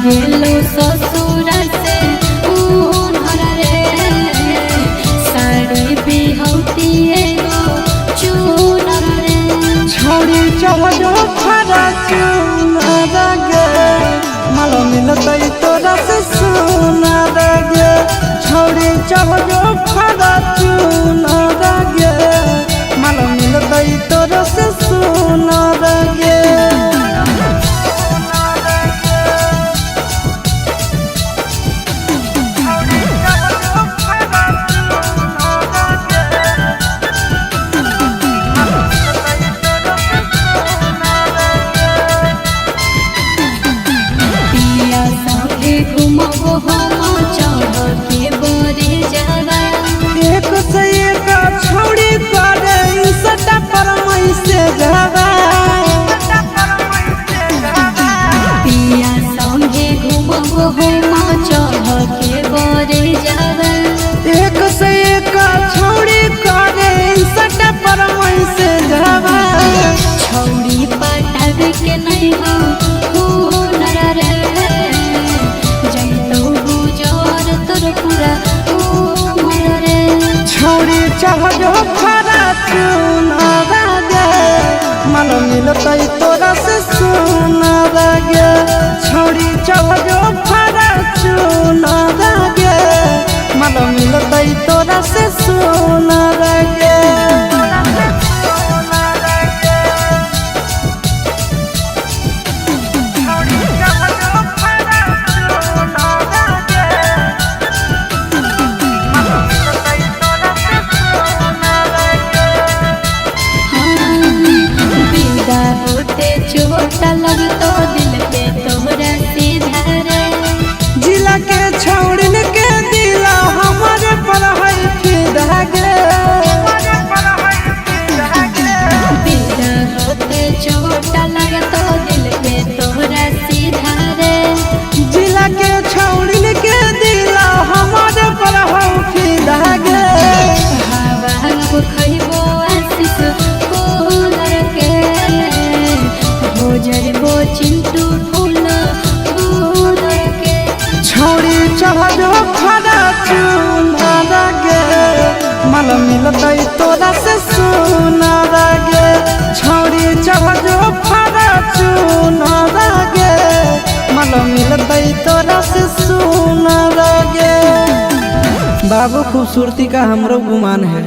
गेलो ससुर से उनहर रे साड़ी बिहौती एगो चूनर रे छोड़ी चढ़ो खरा चूनर गे मालो मिलतै तोरा से सुनर गे छोड़ी चढ़ो खरा चूनर गे मालो मिलतै तोरा से सुनर गे घुमबो हम चढ़ के बरे जावा एक से एक छोड़ी करे सटा पर मई से जावा पिया संगे घुमबो हम चढ़ के बरे जावा एक से एक छोड़ी करे सटा पर मई से जावा छौड़ी पटावे के नहीं हो हुनर रे जइतो गुजर तोर पूरा उमर रे छोड़ी चढ़ो खरा चूनर गे मालो मिलतै तोरा से सुनर गे छोड़ी चढ़ो खरा चूनर गे मालो मिलतै तोरा से सुनर गे चोट लगतो दिल पे तोहरा सीधा रे जिला के छौड़न के दिला हमारे पर है फिदा गे बिना होते चोट लगतो दिल पे तोहरा सीधा रे जिला के छौड़न के दिला हमारे पर है फिदा गे हवा खइबो आशीष कोलर के हो जइबो चिंटू फूल फूलर के छौड़ी चढ़ो खरा चूनर गे माल मिलतै तोरा से सुनर गे छौड़ी चढ़ो खरा चूनर गे माल मिलतै तोरा से सुनर गे बाबू खूबसूरती का हमरो गुमान है।